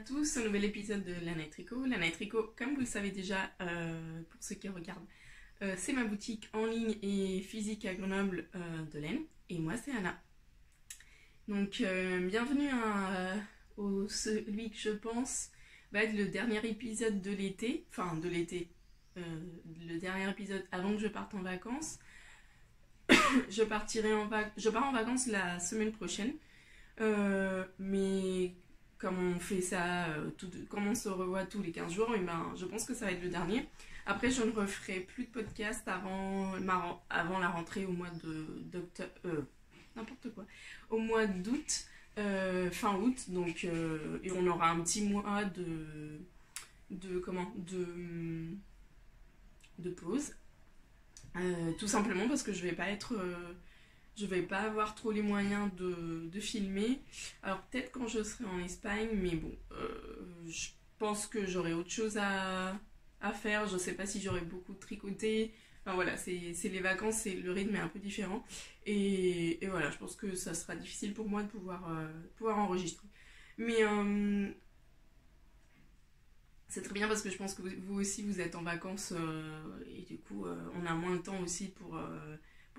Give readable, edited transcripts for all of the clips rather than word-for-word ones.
tous au nouvel épisode de La Night Tricot. La Night Tricot, comme vous le savez déjà, pour ceux qui regardent, c'est ma boutique en ligne et physique à Grenoble de laine. Et moi, c'est Anna. Donc, bienvenue au celui que je pense va être le dernier épisode de l'été. Enfin, de l'été. Le dernier épisode avant que je parte en vacances. Je pars en vacances la semaine prochaine. Mais comme on fait ça, comme on se revoit tous les 15 jours, et ben, je pense que ça va être le dernier. Après, je ne referai plus de podcast avant la rentrée au mois d'octobre, n'importe quoi, au mois d'août, fin août. Donc, et on aura un petit mois de pause. Tout simplement parce que je vais pas avoir trop les moyens de filmer. Alors peut-être quand je serai en Espagne, mais bon, je pense que j'aurai autre chose à faire. Je sais pas si j'aurai beaucoup tricoté. Enfin voilà, c'est les vacances et le rythme est un peu différent. Et voilà, je pense que ça sera difficile pour moi de pouvoir enregistrer. Mais c'est très bien parce que je pense que vous aussi vous êtes en vacances et du coup on a moins de temps aussi pour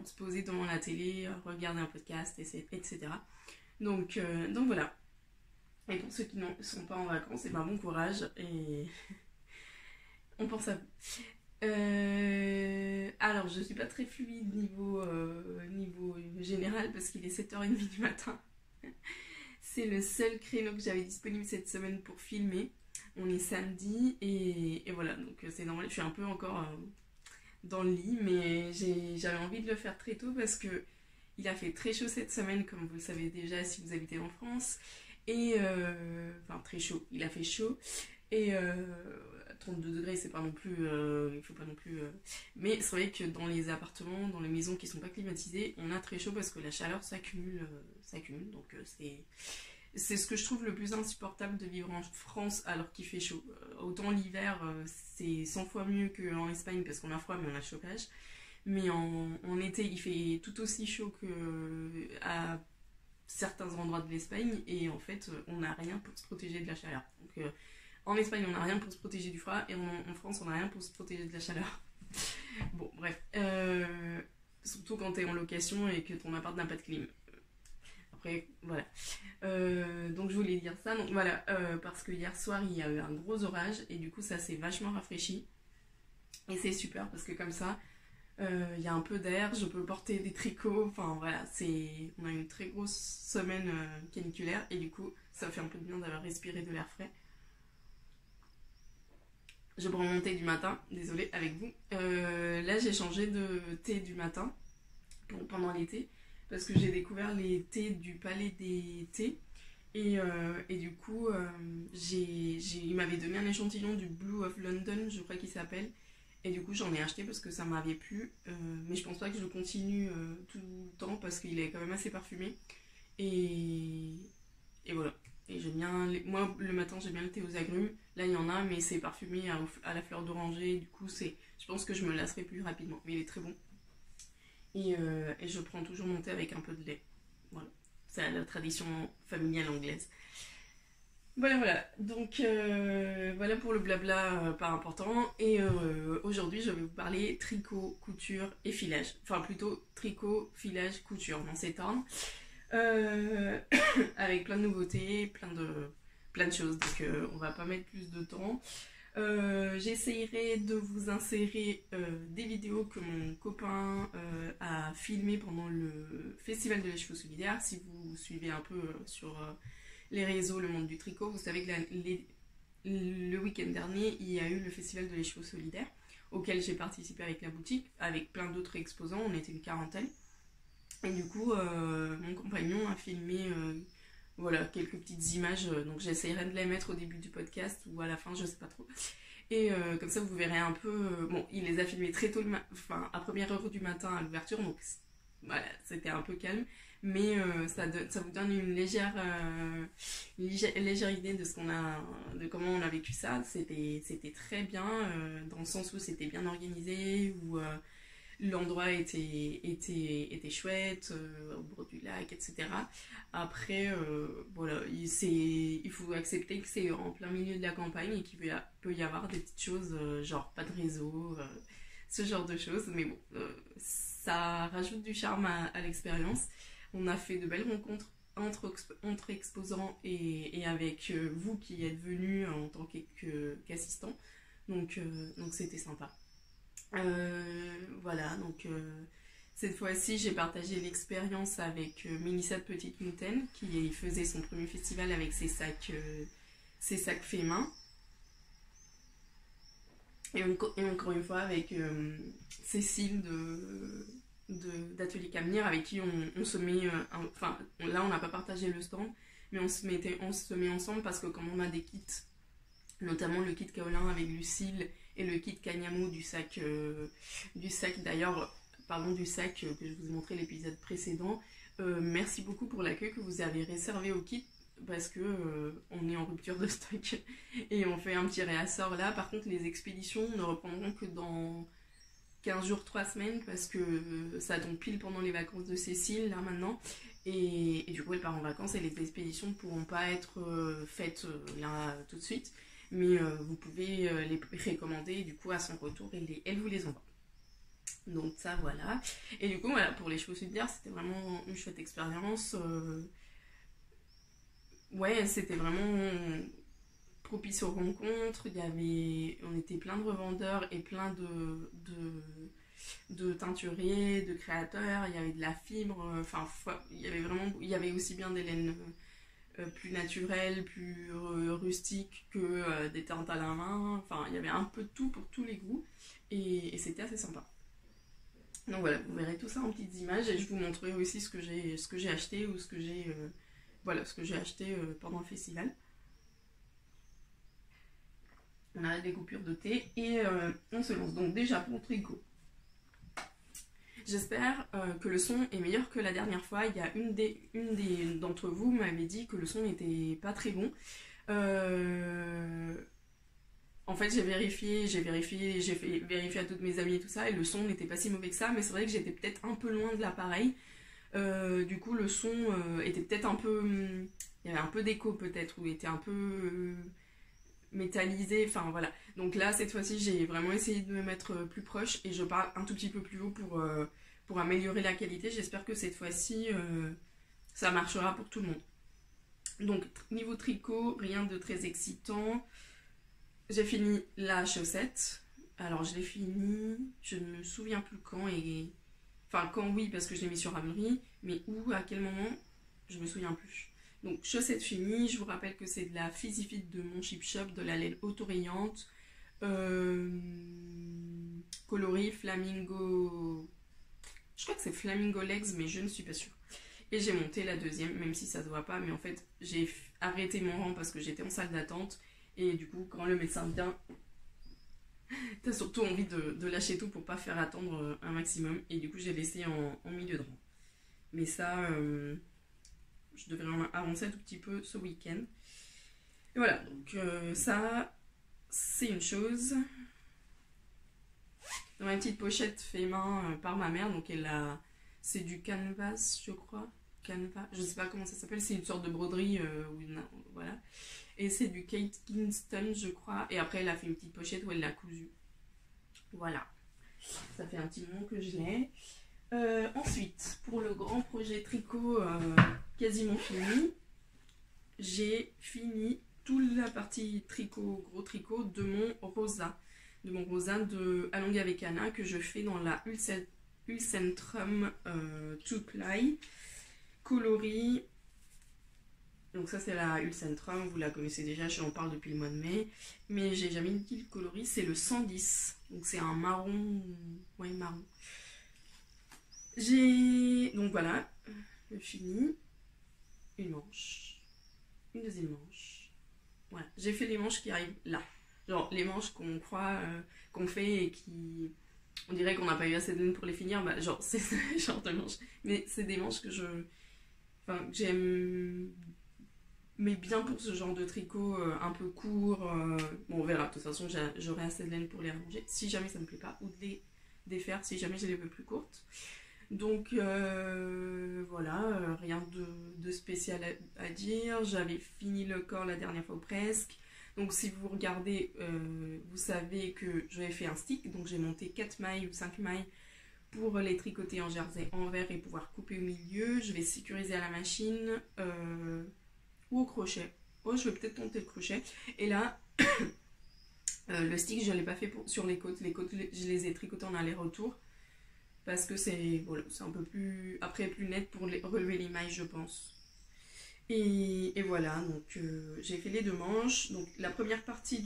se poser devant la télé, regarder un podcast, etc. Donc voilà. Et pour ceux qui ne sont pas en vacances, et ben bon courage et on pense à vous. Alors je suis pas très fluide niveau général parce qu'il est 7h30 du matin. C'est le seul créneau que j'avais disponible cette semaine pour filmer. On est samedi et voilà, donc c'est normal, je suis un peu encore dans le lit, mais j'avais envie de le faire très tôt parce que il a fait très chaud cette semaine, comme vous le savez déjà si vous habitez en France, et enfin très chaud, il a fait chaud, et 32 degrés c'est pas non plus, il faut pas non plus, mais c'est vrai que dans les appartements, dans les maisons qui sont pas climatisées, on a très chaud parce que la chaleur s'accumule, donc c'est ce que je trouve le plus insupportable de vivre en France alors qu'il fait chaud. Autant l'hiver, c'est 100 fois mieux qu'en Espagne parce qu'on a froid mais on a le chauffage. Mais en été, il fait tout aussi chaud qu'à certains endroits de l'Espagne. Et en fait, on n'a rien pour se protéger de la chaleur. Donc, en Espagne, on n'a rien pour se protéger du froid. Et en France, on n'a rien pour se protéger de la chaleur. Bon, bref. Surtout quand tu es en location et que ton appart n'a pas de clim. Après, voilà. Donc je voulais dire ça. Donc voilà, parce que hier soir il y a eu un gros orage et du coup ça s'est vachement rafraîchi. Et c'est super parce que comme ça, il y a un peu d'air, je peux porter des tricots. Enfin voilà, on a une très grosse semaine caniculaire et du coup ça fait un peu de bien d'avoir respiré de l'air frais. Je prends mon thé du matin, désolée avec vous. Là j'ai changé de thé du matin pendant l'été. Parce que j'ai découvert les thés du Palais des Thés et du coup il m'avait donné un échantillon du Blue of London, je crois qu'il s'appelle, et du coup j'en ai acheté parce que ça m'avait plu, mais je pense pas que je le continue tout le temps parce qu'il est quand même assez parfumé et voilà. Et j'aime bien moi le matin j'aime bien le thé aux agrumes, là il y en a mais c'est parfumé à la fleur d'oranger, du coup je pense que je me lasserai plus rapidement, mais il est très bon. Et je prends toujours mon thé avec un peu de lait. Voilà, c'est la tradition familiale anglaise. Voilà. Donc voilà pour le blabla pas important. Et aujourd'hui, je vais vous parler tricot, couture et filage. Enfin, plutôt tricot, filage, couture dans cet ordre. Avec plein de nouveautés, plein de choses. Donc on va pas mettre plus de temps. J'essayerai de vous insérer des vidéos que mon copain a filmées pendant le festival de la chevaux solidaires. Si vous suivez un peu sur les réseaux, le monde du tricot, vous savez que le week-end dernier, il y a eu le festival de la chevaux solidaires auquel j'ai participé avec la boutique, avec plein d'autres exposants, on était une quarantaine. Et du coup, mon compagnon a filmé voilà, quelques petites images, donc j'essaierai de les mettre au début du podcast ou à la fin, je sais pas trop. Et comme ça, vous verrez un peu... bon, il les a filmés très tôt, à première heure du matin à l'ouverture, donc voilà, c'était un peu calme. Mais ça vous donne une légère idée de comment on a vécu ça. C'était très bien, dans le sens où c'était bien organisé, où l'endroit était chouette, au bord du lac, etc. Après, voilà, il faut accepter que c'est en plein milieu de la campagne et qu'il peut y avoir des petites choses, genre pas de réseau, ce genre de choses. Mais bon, ça rajoute du charme à l'expérience. On a fait de belles rencontres entre exposants et avec vous qui êtes venus en tant qu'assistant. Donc c'était sympa. Voilà, donc cette fois-ci j'ai partagé l'expérience avec Mélissa de Petite Moutaine qui faisait son premier festival avec ses sacs faits main. Et encore une fois avec Cécile d'Atelier Cavenir avec qui on se met, enfin là on n'a pas partagé le stand, mais on se met ensemble parce que comme on a des kits, notamment le kit Kaolin avec Lucille et le kit Kanyamo du sac d'ailleurs, parlons du sac que je vous ai montré l'épisode précédent. Merci beaucoup pour l'accueil que vous avez réservé au kit parce que on est en rupture de stock et on fait un petit réassort là. Par contre les expéditions ne reprendront que dans 15 jours, 3 semaines parce que ça tombe pile pendant les vacances de Cécile là maintenant et du coup elle part en vacances et les expéditions ne pourront pas être faites là tout de suite, mais vous pouvez les précommander du coup à son retour et elle vous les envoie. Donc ça voilà, et du coup voilà, pour les chevaux d'hier c'était vraiment une chouette expérience. Ouais, c'était vraiment propice aux rencontres. On était plein de revendeurs et plein de teinturiers, de créateurs. Il y avait de la fibre. Enfin, il y avait aussi bien des laines plus naturelles, plus rustiques que des teintes à la main. Enfin, il y avait un peu de tout pour tous les goûts et c'était assez sympa. Donc voilà, vous verrez tout ça en petites images et je vous montrerai aussi ce que j'ai acheté ou ce que j'ai acheté pendant le festival. On a des coupures de thé et on se lance. Donc déjà pour le tricot. J'espère que le son est meilleur que la dernière fois. Il y a une d'entre vous m'avait dit que le son n'était pas très bon. En fait j'ai vérifié à toutes mes amies et tout ça et le son n'était pas si mauvais que ça, mais c'est vrai que j'étais peut-être un peu loin de l'appareil. Du coup le son était peut-être un peu... il y avait un peu d'écho peut-être, ou était un peu métallisé, enfin voilà. Donc là cette fois-ci j'ai vraiment essayé de me mettre plus proche et je parle un tout petit peu plus haut pour améliorer la qualité. J'espère que cette fois-ci ça marchera pour tout le monde. Donc niveau tricot, rien de très excitant. J'ai fini la chaussette. Alors je l'ai fini, je ne me souviens plus quand et... Enfin quand oui parce que je l'ai mis sur Ravelry, mais où, à quel moment, je me souviens plus. Donc chaussette finie, je vous rappelle que c'est de la Fizzy Fit de mon Chip Shop, de la laine autorayante, coloris Flamingo, je crois que c'est Flamingo Legs mais je ne suis pas sûre. Et j'ai monté la deuxième, même si ça se voit pas, mais en fait j'ai arrêté mon rang parce que j'étais en salle d'attente et du coup quand le médecin vient, t'as surtout envie de lâcher tout pour pas faire attendre un maximum et du coup j'ai laissé en milieu de rang. Mais ça, je devrais en avancer un tout petit peu ce week-end. Et voilà, donc ça, c'est une chose. Dans ma petite pochette fait main par ma mère, donc c'est du canvas, je crois. Canvas, je sais pas comment ça s'appelle, c'est une sorte de broderie, voilà. Et c'est du Kate Kingston, je crois. Et après, elle a fait une petite pochette où elle l'a cousu. Voilà. Ça fait un petit moment que je l'ai. Ensuite, pour le grand projet tricot quasiment fini, j'ai fini toute la partie tricot, gros tricot de mon rosa. De Alonga Vecana que je fais dans la Ulcentrum 2-ply coloris. Donc ça c'est la Ulcentrum, vous la connaissez déjà, j'en parle depuis le mois de mai. Mais j'ai jamais dit le coloris, c'est le 110. Donc c'est un marron, ouais marron. Donc voilà, le fini, une manche, une deuxième manche. Voilà, j'ai fait les manches qui arrivent là. Genre les manches qu'on croit, qu'on fait et qui... On dirait qu'on n'a pas eu assez de laine pour les finir, bah genre c'est ce genre de manches. Mais c'est des manches que j'aime... Mais bien pour ce genre de tricot un peu court. Bon on verra, de toute façon j'aurai assez de laine pour les ranger. Si jamais ça me plaît pas, ou de les défaire si jamais je les veux plus courtes. Donc voilà, rien de spécial à dire. J'avais fini le corps la dernière fois ou presque. Donc si vous regardez, vous savez que j'avais fait un stick. Donc j'ai monté 4 mailles ou 5 mailles pour les tricoter en jersey envers et pouvoir couper au milieu. Je vais sécuriser à la machine ou au crochet. Oh, je vais peut-être tenter le crochet. Et là, le stick, je ne l'ai pas fait sur les côtes. Les côtes, je les ai tricotées en aller-retour. Parce que c'est voilà, un peu plus, après, plus net pour relever les mailles, je pense. Et voilà, donc j'ai fait les 2 manches. Donc la première partie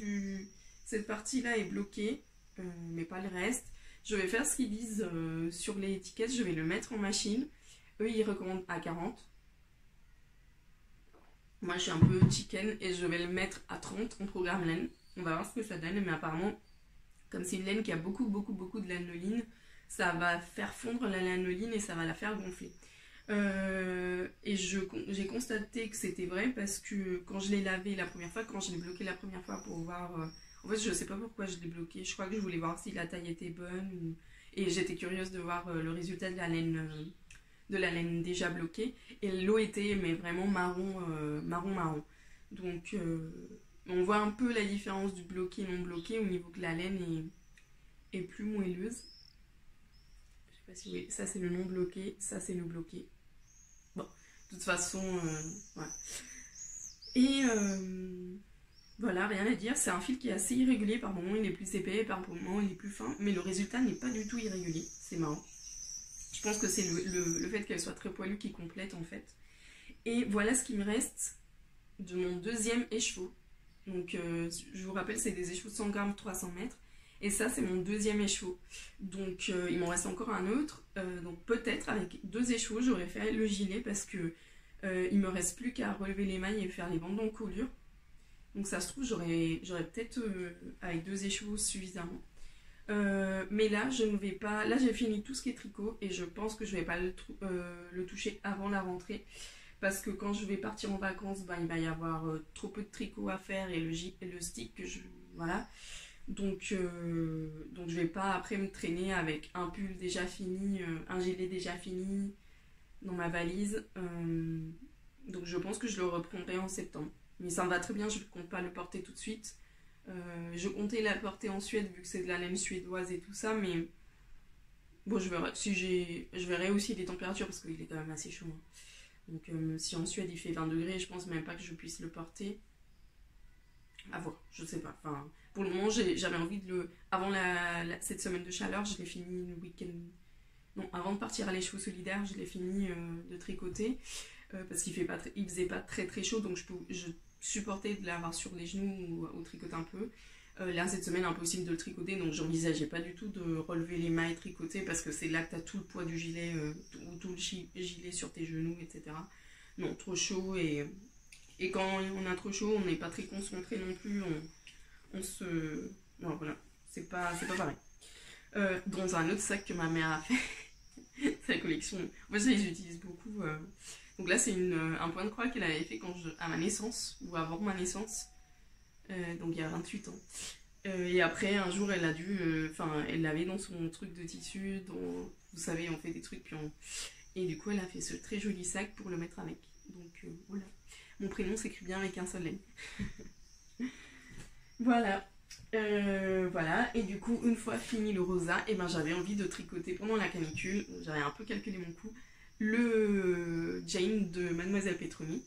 cette partie-là est bloquée, mais pas le reste. Je vais faire ce qu'ils disent sur les étiquettes. Je vais le mettre en machine. Eux, ils recommandent à 40. Moi, je suis un peu chicken et je vais le mettre à 30 en programme laine. On va voir ce que ça donne, mais apparemment, comme c'est une laine qui a beaucoup de lanoline, ça va faire fondre la lanoline et ça va la faire gonfler. Et j'ai constaté que c'était vrai parce que quand je l'ai lavé la première fois, quand je l'ai bloqué la première fois pour voir... en fait, je sais pas pourquoi je l'ai bloqué. Je crois que je voulais voir si la taille était bonne. Et j'étais curieuse de voir le résultat de la laine déjà bloquée. Et l'eau était mais vraiment marron. Donc on voit un peu la différence du bloqué et non bloqué au niveau que la laine est plus moelleuse. Je sais pas si vous voyez, ça c'est le non bloqué, ça c'est le bloqué. Bon, de toute façon, voilà. Et voilà, rien à dire, c'est un fil qui est assez irrégulier, par moments il est plus épais, par moments il est plus fin, mais le résultat n'est pas du tout irrégulier, c'est marrant. Je pense que c'est le fait qu'elle soit très poilue qui complète en fait. Et voilà ce qui me reste de mon deuxième écheveau. Donc je vous rappelle, c'est des écheveaux de 100 grammes 300 mètres. Et ça, c'est mon deuxième écheveau. Donc il m'en reste encore un autre. Donc peut-être avec 2 écheveaux, j'aurais fait le gilet parce que il me reste plus qu'à relever les mailles et faire les bandes d'encolure. Donc ça se trouve, j'aurais peut-être avec 2 écheveaux suffisamment. Mais là, je ne vais pas... Là, j'ai fini tout ce qui est tricot et je pense que je ne vais pas le toucher avant la rentrée. Parce que quand je vais partir en vacances, ben, il va y avoir trop peu de tricot à faire et le stick que je... Voilà. Donc je vais pas après me traîner avec un pull déjà fini, un gilet déjà fini dans ma valise. Donc je pense que je le reprendrai en septembre. Mais ça me va très bien, je ne compte pas le porter tout de suite. Je comptais la porter en Suède vu que c'est de la laine suédoise et tout ça, mais bon, je verrai, je verrai aussi les températures parce qu'il est quand même assez chaud. Hein. Donc si en Suède il fait 20 degrés, je pense même pas que je puisse le porter. À voir, je sais pas. Enfin, pour le moment, j'avais envie de le... Avant cette semaine de chaleur, je l'ai fini le week-end... Non, avant de partir à l'écheveau solidaire, je l'ai fini de tricoter. Parce qu'il faisait pas très très chaud, donc je supportais de l'avoir sur les genoux ou tricoter un peu. Là, cette semaine, impossible de le tricoter, donc j'envisageais pas du tout de relever les mailles tricotées parce que c'est là que tu as tout le poids du gilet, ou tout le gilet sur tes genoux, etc. Non, trop chaud et quand on a trop chaud, on n'est pas très concentré non plus, on se... Non, voilà, c'est pas pareil. Dans un autre sac que ma mère a fait, sa collection, moi je les utilise beaucoup. Donc là, c'est un point de croix qu'elle avait fait à ma naissance, ou avant ma naissance, donc il y a 28 ans. Et après, un jour, elle a dû... elle l'avait dans son truc de tissu, dont, vous savez, on fait des trucs, puis et du coup, elle a fait ce très joli sac pour le mettre avec. Donc voilà. Mon prénom s'écrit bien avec un seul N. Voilà. Voilà. Et du coup, une fois fini le rosa, et ben, j'avais envie de tricoter pendant la canicule. J'avais un peu calculé mon coup. Le Jane de Mademoiselle Petroni.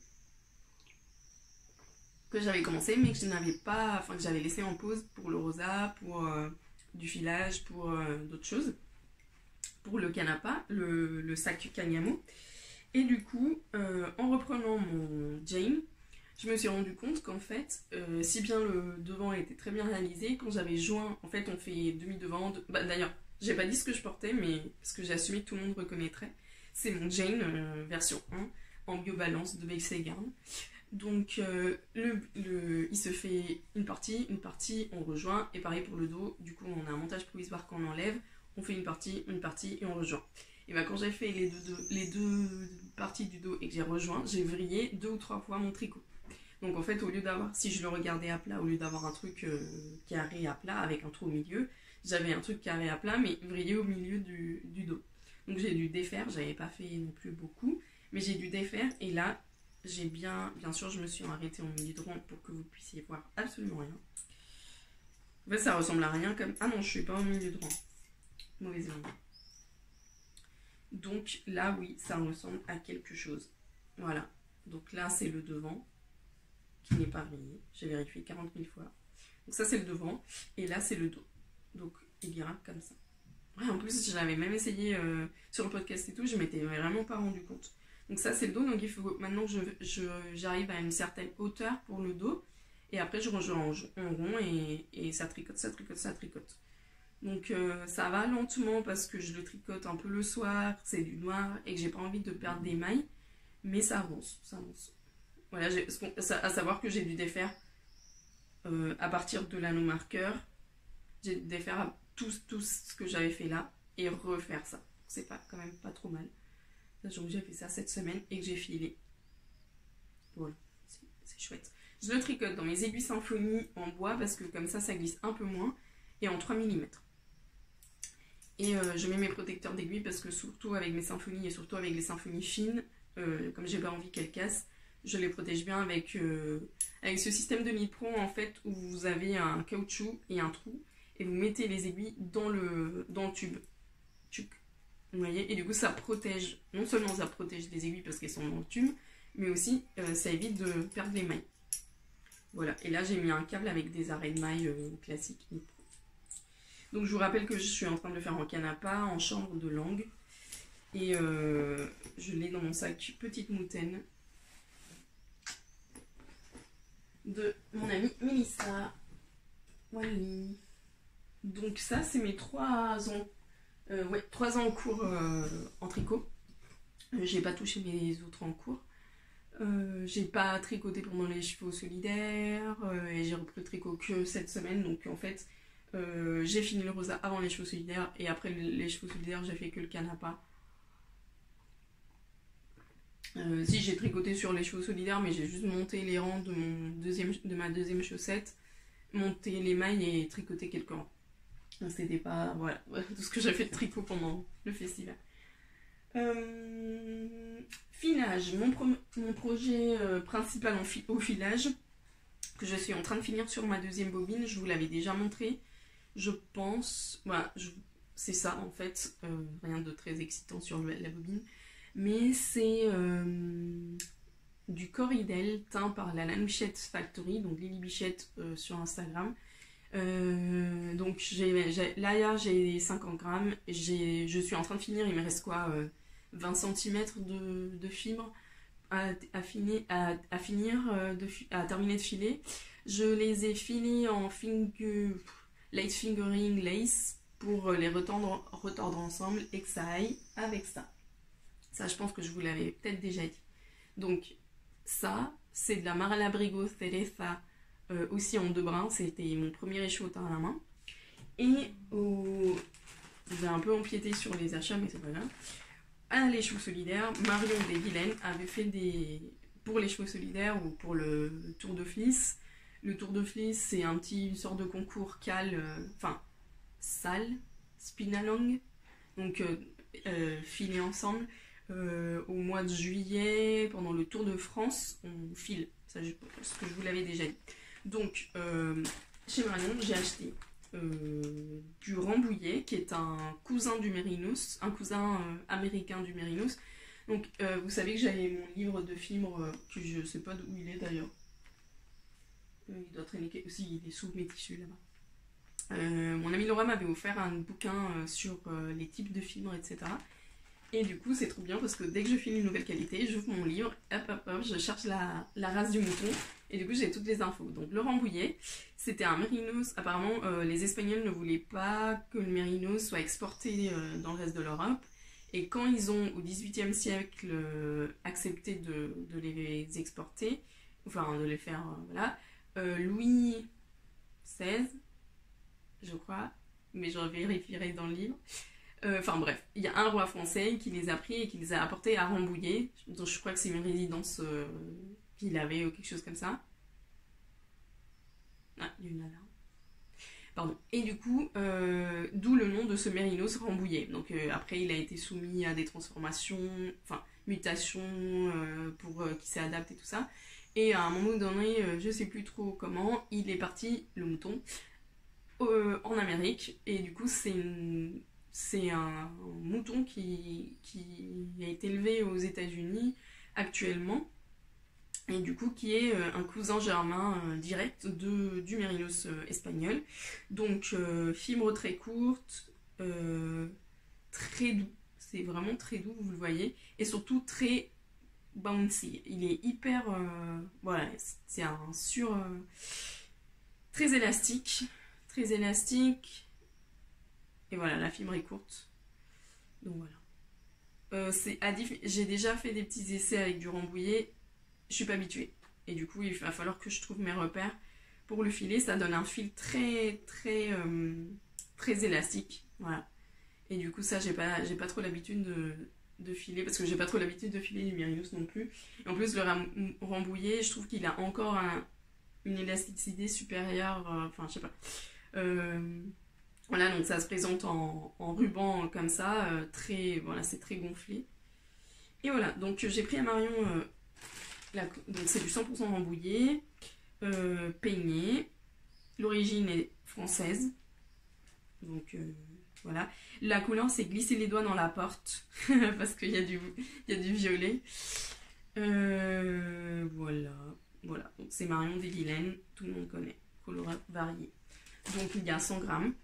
Que j'avais commencé, mais que je n'avais pas... Enfin, que j'avais laissé en pause pour le rosa, pour du filage, pour d'autres choses. Pour le canapa, le sac Kanyamo. Et du coup, en reprenant mon Jane, je me suis rendu compte qu'en fait, si bien le devant était très bien réalisé, quand j'avais joint, en fait on fait demi-devant, d'ailleurs, j'ai pas dit ce que je portais, mais parce que j'ai assumé que tout le monde reconnaîtrait, c'est mon Jane version 1 en biobalance de Bexley Garn. Donc il se fait une partie, on rejoint, et pareil pour le dos, du coup on a un montage provisoire qu'on enlève, on fait une partie et on rejoint. Et bien quand j'ai fait les deux parties du dos et que j'ai rejoint, j'ai vrillé 2 ou 3 fois mon tricot. Donc en fait, au lieu d'avoir, si je le regardais à plat, au lieu d'avoir un truc carré à plat avec un trou au milieu, j'avais un truc carré à plat, mais vrillé au milieu du dos. Donc j'ai dû défaire, j'avais pas fait non plus beaucoup, mais j'ai dû défaire, et là, j'ai bien sûr, je me suis arrêtée en milieu de rang pour que vous puissiez voir absolument rien. En fait, ça ressemble à rien comme... Ah non, je suis pas au milieu de rang. Mauvaise langue. Donc là, oui, ça ressemble à quelque chose. Voilà. Donc là, c'est le devant qui n'est pas vrillé. J'ai vérifié 40 000 fois. Donc ça, c'est le devant. Et là, c'est le dos. Donc, il ira comme ça. Ouais, en plus, je l'avais même essayé sur le podcast et tout. Je m'étais vraiment pas rendu compte. Donc ça, c'est le dos. Donc il faut maintenant que j'arrive à une certaine hauteur pour le dos. Et après, je range en rond et ça tricote, ça tricote, ça tricote. Donc ça va lentement parce que je le tricote un peu le soir, c'est du noir et que j'ai pas envie de perdre des mailles. Mais ça avance, ça avance. Voilà, à savoir que j'ai dû défaire à partir de l'anneau marqueur. J'ai dû défaire tout ce que j'avais fait là et refaire ça. C'est pas, quand même pas trop mal. Donc j'ai fait ça cette semaine et que j'ai filé. Voilà, c'est chouette. Je le tricote dans mes aiguilles symphonie en bois parce que comme ça glisse un peu moins et en 3 mm. Et je mets mes protecteurs d'aiguilles parce que surtout avec mes symphonies et surtout avec les symphonies fines, comme j'ai pas envie qu'elles cassent, je les protège bien avec ce système de Nipro en fait où vous avez un caoutchouc et un trou et vous mettez les aiguilles dans le tube. Vous voyez, et du coup ça protège, non seulement ça protège les aiguilles parce qu'elles sont dans le tube, mais aussi ça évite de perdre les mailles. Voilà, et là j'ai mis un câble avec des arrêts de mailles classiques. Donc je vous rappelle que je suis en train de le faire en canapa, en chambre de langue. Et je l'ai dans mon sac petite moutaine de mon amie Mélissa. Voilà. Donc ça c'est mes 3 ans. 3 ans en cours en tricot. J'ai pas touché mes autres en cours. J'ai pas tricoté pendant les chevaux solidaires et j'ai repris le tricot que cette semaine. Donc en fait, j'ai fini le rosa avant les chevaux solidaires et après les chevaux solidaires, j'ai fait que le canapa. Si j'ai tricoté sur les chevaux solidaires, mais j'ai juste monté les rangs de ma deuxième chaussette, monté les mailles et tricoté quelques rangs. C'était pas voilà tout ce que j'ai fait de tricot pendant le festival. Filage, mon projet principal au filage que je suis en train de finir sur ma deuxième bobine, je vous l'avais déjà montré, je pense, voilà, c'est ça en fait, rien de très excitant sur la bobine, mais c'est du Corridel teint par la Lanouchette Factory, donc Lily Bichette sur Instagram. Donc là j'ai 50 grammes, je suis en train de finir, il me reste quoi 20 cm de fibre à terminer de filer. Je les ai filés en light fingering lace pour les retordre ensemble et que ça aille avec ça. Ça, je pense que je vous l'avais peut-être déjà dit. Donc ça, c'est de la Maralabrigo Cereza aussi en 2 brins. C'était mon premier écheveautin à la main. Et j'ai un peu empiété sur les achats, mais c'est pas grave. À les chevaux solidaires, Marion des Vilaines avait fait pour les chevaux solidaires ou pour le Tour de Fliss. Le Tour de Fliss, c'est une sorte de concours salle, spinalong, donc filer ensemble. Au mois de juillet, pendant le Tour de France, on file. Ça, je pense que je vous l'avais déjà dit. Donc, chez Marion, j'ai acheté du Rambouillet, qui est un cousin du Mérinos, un cousin américain du Mérinos. Donc, vous savez que j'avais mon livre de fibres, que je sais pas d'où il est d'ailleurs. Il doit traîner aussi, il est sous mes tissus là-bas. Mon amie Laura m'avait offert un bouquin sur les types de fibres, etc. Et du coup, c'est trop bien parce que dès que je file une nouvelle qualité, j'ouvre mon livre, hop, je cherche la race du mouton. Et du coup, j'ai toutes les infos. Donc, le Rambouillet, c'était un mérinos. Apparemment, les Espagnols ne voulaient pas que le mérinos soit exporté dans le reste de l'Europe. Et quand ils ont, au XVIIIe siècle, accepté de les exporter, enfin, de les faire, voilà, Louis XVI, je crois, mais je vérifierai dans le livre. Enfin bref, il y a un roi français qui les a pris et qui les a apportés à Rambouillet. Donc je crois que c'est une résidence qu'il avait ou quelque chose comme ça. Ah, il y a une alarme. Pardon. Et du coup, d'où le nom de ce mérinos Rambouillet. Donc après, il a été soumis à des transformations, enfin mutations pour qu'il s'adapte et tout ça. Et à un moment donné, je sais plus trop comment, il est parti, le mouton, en Amérique. Et du coup, c'est un mouton qui a été élevé aux États-Unis actuellement. Et du coup, qui est un cousin germain direct du mérinos espagnol. Donc, fibre très courte, très doux. C'est vraiment très doux, vous le voyez. Et surtout très bouncy. Il est hyper... voilà, c'est un très élastique. Très élastique. Et voilà, la fibre est courte. Donc voilà. J'ai déjà fait des petits essais avec du Rambouillet. Je suis pas habituée. Et du coup, il va falloir que je trouve mes repères pour le filer. Ça donne un fil très, très, très élastique. Voilà. Et du coup, ça, j'ai pas trop l'habitude de filer, parce que j'ai pas trop l'habitude de filer du mérinos non plus. Et en plus, le Rambouillet, je trouve qu'il a encore une élasticité supérieure. Enfin, je sais pas. Voilà, donc ça se présente en ruban comme ça. Voilà, c'est très gonflé. Et voilà, donc j'ai pris à Marion... donc c'est du 100% Rambouillet, peigné. L'origine est française. Donc voilà. La couleur, c'est glisser les doigts dans la porte. Parce qu'il y a du violet. Voilà. Voilà. Donc c'est Marion des Vilaines. Tout le monde connaît. Couleur variée. Donc il y a 100 grammes.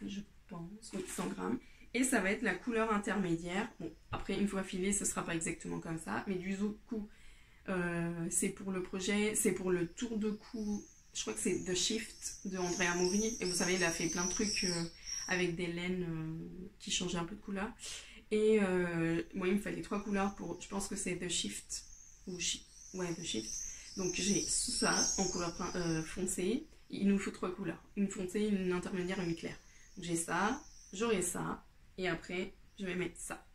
Je pense. Oui, 100 grammes. Et ça va être la couleur intermédiaire. Bon, après, une fois filé, ce sera pas exactement comme ça. Mais du cou, c'est pour le projet, c'est pour le tour de cou. Je crois que c'est The Shift de Andrea Mori. Et vous savez, il a fait plein de trucs avec des laines qui changeaient un peu de couleur. Et moi, il me fallait 3 couleurs pour... Je pense que c'est The Shift. Ouais, The Shift. Donc, j'ai ça en couleur foncée. Il nous faut 3 couleurs. Une foncée, une intermédiaire et une claire. Donc, j'ai ça, j'aurai ça. Et après, je vais mettre ça.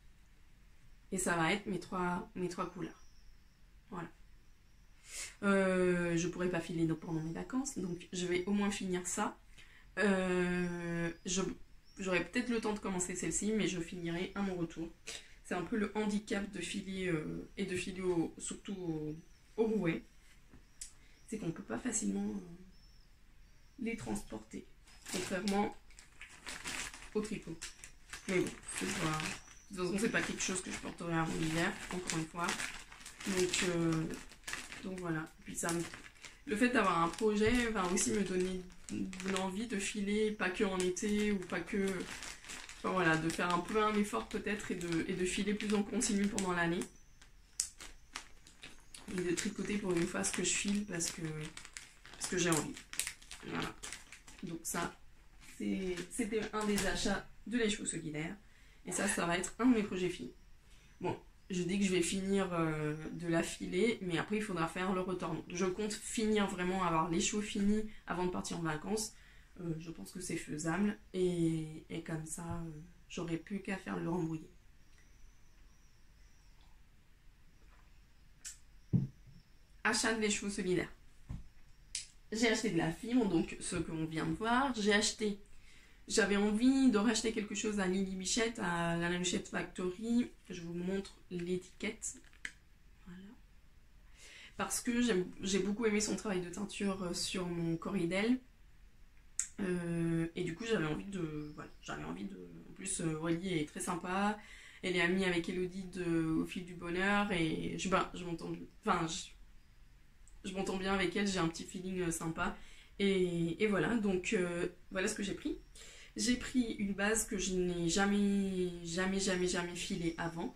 Et ça va être mes trois couleurs. Voilà. Je pourrais pas filer pendant mes vacances. Donc, je vais au moins finir ça. J'aurai peut-être le temps de commencer celle-ci, mais je finirai à mon retour. C'est un peu le handicap de filer et de filer surtout au rouet. C'est qu'on ne peut pas facilement les transporter. Contrairement au tricot. Mais bon, de toute façon, c'est pas quelque chose que je porterai avant l'hiver, encore une fois. Donc voilà. Puis le fait d'avoir un projet va aussi me donner l'envie de filer, pas que en été, ou pas que... Enfin voilà, de faire un peu un effort peut-être et de filer plus en continu pendant l'année. Et de tricoter pour une fois ce que je file parce que j'ai envie. Voilà. Donc ça, c'était un des achats de Les Chevaux Solidaires. Et ça va être un de mes projets finis. Bon, je dis que je vais finir de la filer, mais après il faudra faire le retour. Je compte finir vraiment, avoir les chevaux finis avant de partir en vacances. Je pense que c'est faisable. Et comme ça, j'aurai plus qu'à faire le Rambouillet. Achat de Les Chevaux Solidaires. J'ai acheté de la fibre, donc ce qu'on vient de voir. J'avais envie de racheter quelque chose à Lily Bichette, à la Bichette Factory. Je vous montre l'étiquette. Voilà. Parce que j'ai beaucoup aimé son travail de teinture sur mon Corridel. Et du coup, j'avais envie de... Voilà, En plus, Rolly est très sympa. Elle est amie avec Elodie Au Fil du Bonheur. Et je m'entends... Enfin, je m'entends bien avec elle. J'ai un petit feeling sympa. Et voilà, donc voilà ce que j'ai pris. J'ai pris une base que je n'ai jamais filée avant.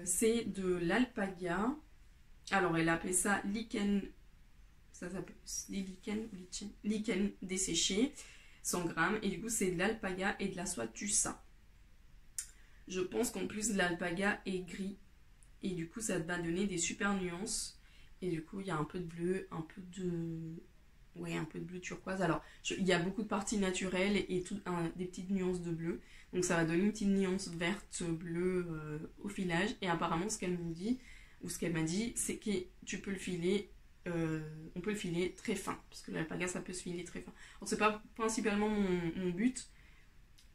C'est de l'alpaga. Alors, elle appelait ça lichen. Ça s'appelle lichen desséché. 100 grammes. Et du coup, c'est de l'alpaga et de la soie tussa. Je pense qu'en plus, l'alpaga est gris. Et du coup, ça va donner des super nuances. Et du coup, il y a un peu de bleu, un peu de bleu turquoise. Alors, il y a beaucoup de parties naturelles et des petites nuances de bleu. Donc, ça va donner une petite nuance verte, bleue au filage. Et apparemment, ce qu'elle m'a dit, c'est que tu peux le filer on peut le filer très fin, parce que l'alpaga ça peut se filer très fin. Alors c'est pas principalement mon but,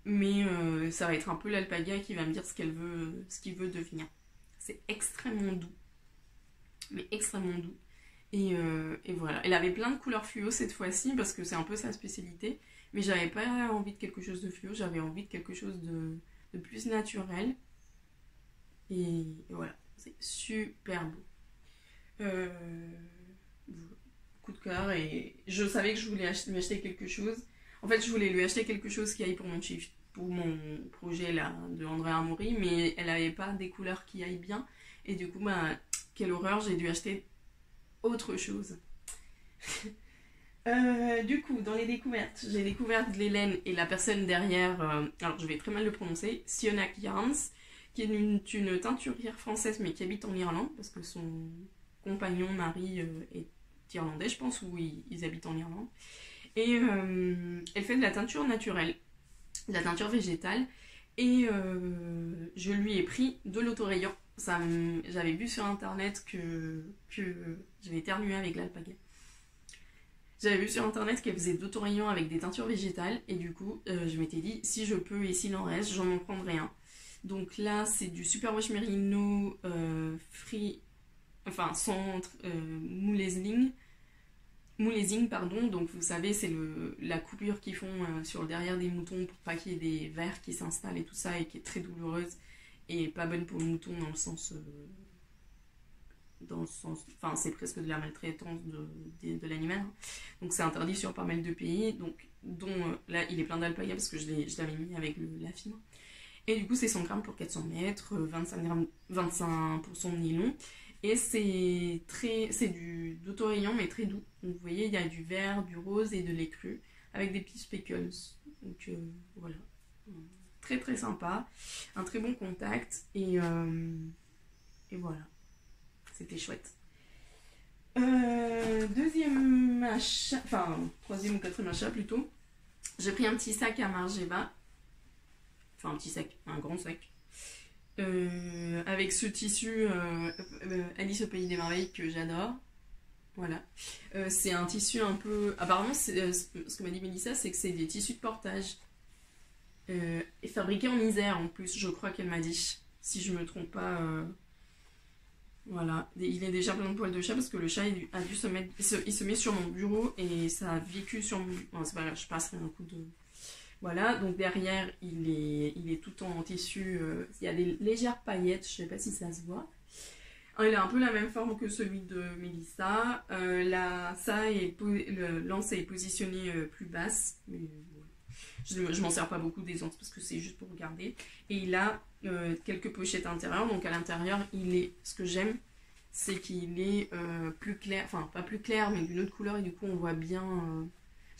mais ça va être un peu l'alpaga qui va me dire ce qu'il veut devenir. C'est extrêmement doux, mais extrêmement doux. Et voilà. Elle avait plein de couleurs fluo cette fois-ci, parce que c'est un peu sa spécialité, mais j'avais pas envie de quelque chose de fluo, j'avais envie de quelque chose de plus naturel. Et voilà, c'est super beau. Coup de cœur, et je savais que je voulais lui acheter quelque chose. En fait, je voulais lui acheter quelque chose qui aille pour mon projet là de Andrea Amori, mais elle avait pas des couleurs qui aillent bien. Et du coup, bah, quelle horreur, j'ai dû acheter autre chose. Du coup, dans les découvertes, j'ai découvert de l'Hélène et la personne derrière, alors je vais très mal le prononcer, Sionac Yarns, qui est une teinturière française mais qui habite en Irlande, parce que son compagnon, mari, est irlandais, je pense, ou ils habitent en Irlande. Et elle fait de la teinture naturelle, de la teinture végétale, et je lui ai pris de l'autorayant. J'avais vu sur internet que je vais éternuer avec l'alpaga. J'avais vu sur internet qu'elle faisait d'autorayant avec des teintures végétales, et du coup je m'étais dit si je peux et s'il en reste, j'en en prendrai un. Donc là c'est du Superwash Merino free, enfin sans moulezing, pardon. Donc vous savez, c'est la coupure qu'ils font sur le derrière des moutons pour pas qu'il y ait des vers qui s'installent et tout ça, et qui est très douloureuse et pas bonne pour le mouton dans le sens enfin c'est presque de la maltraitance de l'animal, hein. Donc c'est interdit sur pas mal de pays, donc dont là il est plein d'alpaga parce que je l'avais mis avec la fibre. Et du coup c'est 100 grammes pour 400 mètres, 25% de nylon. Et c'est d'autorayant mais très doux. Donc vous voyez, il y a du vert, du rose et de lait cru avec des petits speckles. Donc voilà. Très très sympa. Un très bon contact. Et voilà. C'était chouette. Deuxième achat, enfin troisième ou quatrième achat plutôt. J'ai pris un petit sac à Margiela. Enfin un petit sac, un grand sac. Avec ce tissu Alice au Pays des Merveilles que j'adore. Voilà. C'est un tissu un peu... Apparemment, ce que m'a dit Mélissa, c'est que c'est des tissus de portage. Et fabriqués en Isère en plus, je crois qu'elle m'a dit. Si je me trompe pas... Voilà. Il est déjà plein de poils de chat parce que le chat a dû se mettre... Il se met sur mon bureau et ça a vécu sur mon... Bon, c'est pas grave, je passerai un coup de... Voilà, donc derrière, il est tout en tissu, il y a des légères paillettes, je sais pas si ça se voit. Il a un peu la même forme que celui de Mélissa. L'anse est positionnée plus basse, mais je m'en sers pas beaucoup des anses parce que c'est juste pour regarder. Et il a quelques pochettes intérieures, donc à l'intérieur, ce que j'aime, c'est qu'il est plus clair, enfin pas plus clair, mais d'une autre couleur, et du coup on voit bien...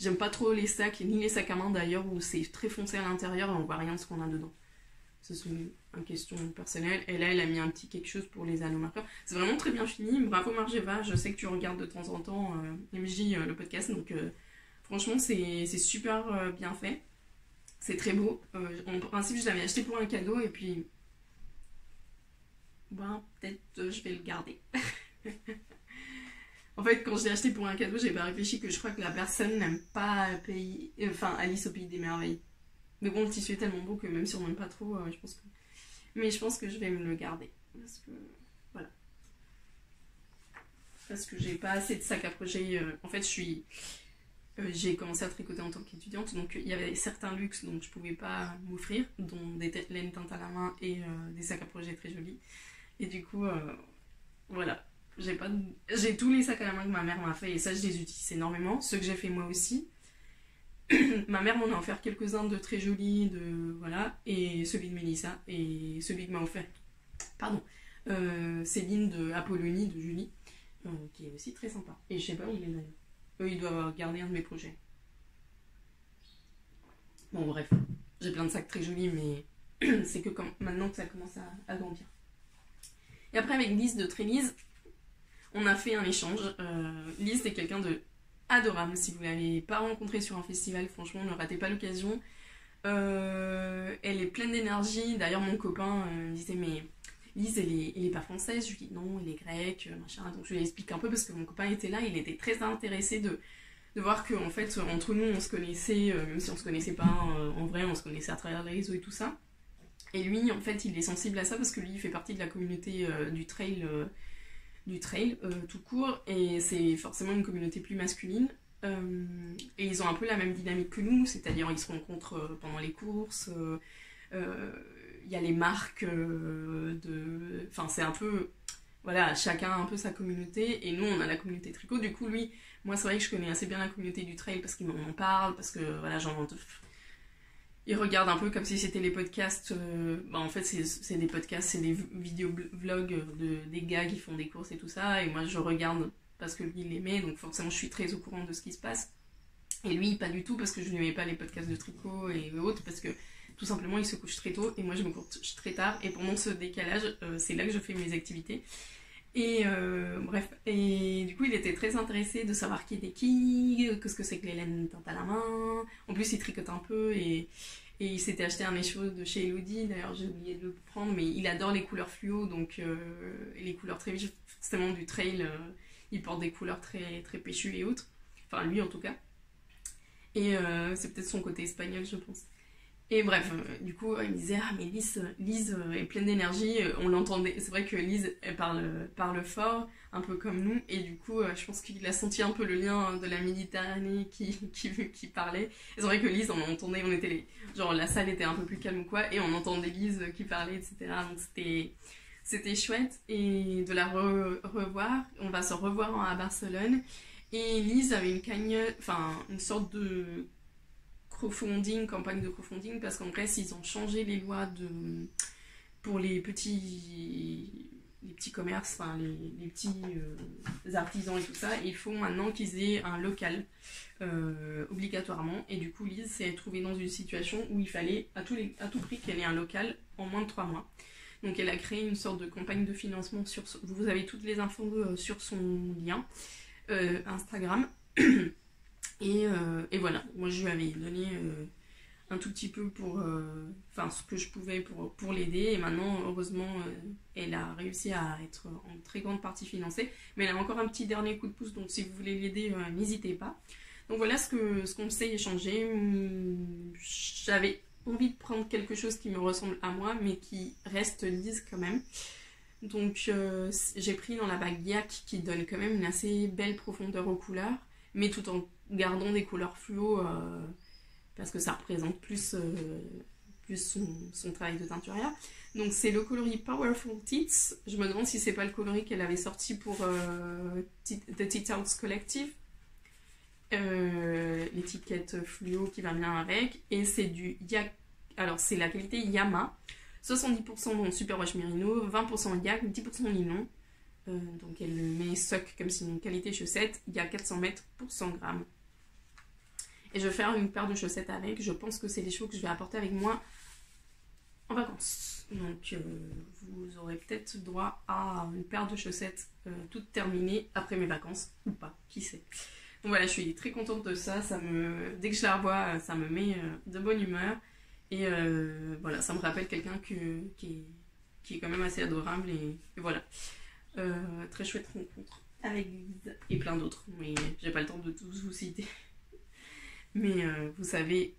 J'aime pas trop les sacs, ni les sacs à main d'ailleurs, où c'est très foncé à l'intérieur et on voit rien de ce qu'on a dedans. C'est une question personnelle. Et là, elle a mis un petit quelque chose pour les anneaux marqueurs. C'est vraiment très bien fini. Bravo Margiela, je sais que tu regardes de temps en temps MJ, le podcast. Donc franchement, c'est super bien fait. C'est très beau. En principe, je l'avais acheté pour un cadeau et puis... Ben, peut-être je vais le garder. En fait, quand je l'ai acheté pour un cadeau, j'ai pas réfléchi que je crois que la personne n'aime pas Alice au Pays des Merveilles. Mais bon, le tissu est tellement beau que même si on n'aime pas trop, je pense que... Mais je pense que je vais me le garder. Parce que... Voilà. Parce que j'ai pas assez de sacs à projet. En fait, j'ai commencé à tricoter en tant qu'étudiante, donc il y avait certains luxes dont je pouvais pas m'offrir, dont des laines teintes à la main et des sacs à projet très jolis. Et du coup, voilà. J'ai tous les sacs à la main que ma mère m'a fait et ça je les utilise énormément, ceux que j'ai fait moi aussi. Ma mère m'en a offert quelques-uns de très jolis, voilà, et celui de Mélissa et celui que m'a offert, pardon, Céline de Apollonie de Julie, qui est aussi très sympa. Et je sais pas où il est d'ailleurs. Ils doivent garder un de mes projets. Bon bref, j'ai plein de sacs très jolis, mais c'est que maintenant que ça commence à grandir. Et après avec Lise de Trélise, on a fait un échange. Lise est quelqu'un de adorable. Si vous ne l'avez pas rencontrée sur un festival, franchement, ne ratez pas l'occasion. Elle est pleine d'énergie. D'ailleurs, mon copain me disait, mais Lise, elle est pas française. Je lui dis non, elle est grecque, machin. Donc je lui explique un peu parce que mon copain était là, il était très intéressé de voir qu'en fait, entre nous, on se connaissait, même si on se connaissait pas en vrai, on se connaissait à travers les réseaux et tout ça. Et lui, en fait, il est sensible à ça parce que lui, il fait partie de la communauté du trail tout court, et c'est forcément une communauté plus masculine. Et ils ont un peu la même dynamique que nous, c'est-à-dire ils se rencontrent pendant les courses, il y a les marques Enfin, c'est un peu... Voilà, chacun a un peu sa communauté, et nous, on a la communauté tricot. Du coup, lui, moi, c'est vrai que je connais assez bien la communauté du trail parce qu'il m'en parle, parce que, voilà, il regarde un peu comme si c'était les podcasts. En fait, c'est des podcasts, c'est des vidéo-vlogs des gars qui font des courses et tout ça. Et moi, je regarde parce que lui, il l'aimait. Donc, forcément, je suis très au courant de ce qui se passe. Et lui, pas du tout, parce que je n'aimais pas les podcasts de tricot et autres. Parce que, tout simplement, il se couche très tôt. Et moi, je me couche très tard. Et pendant ce décalage, c'est là que je fais mes activités. Et bref, et du coup il était très intéressé de savoir qui était qui, que ce que c'est que les laines teintes à la main. En plus il tricote un peu, et il s'était acheté un écheveau de chez Elodie, d'ailleurs j'ai oublié de le prendre, mais il adore les couleurs fluo, donc et les couleurs très vives, forcément du trail, il porte des couleurs très, très péchues et autres, enfin lui en tout cas. Et c'est peut-être son côté espagnol, je pense. Et bref, du coup, il me disait, ah mais Lise est pleine d'énergie, on l'entendait, c'est vrai que Lise, elle parle fort, un peu comme nous, et du coup, je pense qu'il a senti un peu le lien de la Méditerranée qui parlait. Et c'est vrai que Lise, on entendait, genre la salle était un peu plus calme ou quoi, et on entendait Lise qui parlait, etc. Donc c'était chouette, et de la revoir, on va se revoir à Barcelone, et Lise avait une sorte de campagne de crowdfunding, parce qu'en Grèce ils ont changé les lois pour les petits commerces, enfin les petits artisans et tout ça, et il faut maintenant qu'ils aient un local obligatoirement, et du coup Lise s'est trouvée dans une situation où il fallait à tout prix qu'elle ait un local en moins de 3 mois. Donc elle a créé une sorte de campagne de financement vous avez toutes les infos sur son lien Instagram. Et voilà, moi je lui avais donné un tout petit peu ce que je pouvais pour l'aider, et maintenant heureusement elle a réussi à être en très grande partie financée, mais elle a encore un petit dernier coup de pouce, donc si vous voulez l'aider, n'hésitez pas. Donc voilà ce qu'on s'est échangé. J'avais envie de prendre quelque chose qui me ressemble à moi, mais qui reste lisse quand même. Donc j'ai pris dans la bague Yak, qui donne quand même une assez belle profondeur aux couleurs, mais tout en gardant des couleurs fluo, parce que ça représente plus son travail de teinturière. Donc c'est le coloris Powerful Tits. Je me demande si c'est pas le coloris qu'elle avait sorti pour The Tit House Collective. L'étiquette fluo qui va bien avec. Et c'est du Yak. Alors c'est la qualité Yama. 70% dans Superwash Merino, 20% Yak, 10% nylon. Donc elle met sock comme c'est une qualité chaussette. Il y a 400 mètres pour 100 grammes. Et je vais faire une paire de chaussettes avec. Je pense que c'est les cheveux que je vais apporter avec moi en vacances. Donc vous aurez peut-être droit à une paire de chaussettes toute terminée après mes vacances, ou pas, qui sait. Donc voilà, je suis très contente de ça. Dès que je la revois, ça me met de bonne humeur. Et voilà, ça me rappelle quelqu'un qui est quand même assez adorable. Et voilà, très chouette rencontre avec Lise et plein d'autres. Mais j'ai pas le temps de tous vous citer. Mais vous savez,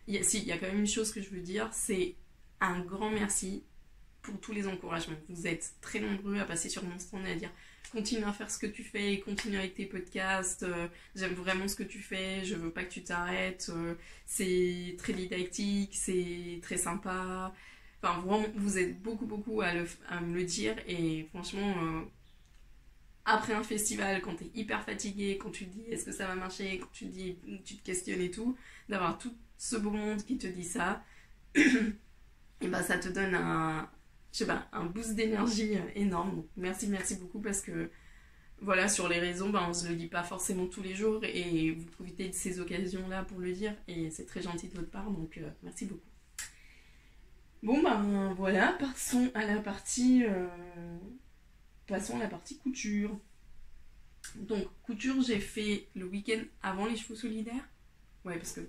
il y a quand même une chose que je veux dire, c'est un grand merci pour tous les encouragements. Vous êtes très nombreux à passer sur mon stand et à dire continue à faire ce que tu fais, continue avec tes podcasts, j'aime vraiment ce que tu fais, je veux pas que tu t'arrêtes, c'est très didactique, c'est très sympa. Enfin, vraiment, vous êtes beaucoup à me le dire, et franchement, après un festival, quand t'es hyper fatigué, quand tu te dis est-ce que ça va marcher, quand tu te questionnes et tout, d'avoir tout ce beau monde qui te dit ça, et ben ça te donne un boost d'énergie énorme. Donc merci beaucoup, parce que voilà, sur les réseaux, on se le dit pas forcément tous les jours, et vous profitez de ces occasions-là pour le dire, et c'est très gentil de votre part, donc merci beaucoup. Bon voilà, passons à la partie couture. Donc couture, j'ai fait le week-end avant les cheveux solidaires. Ouais, parce que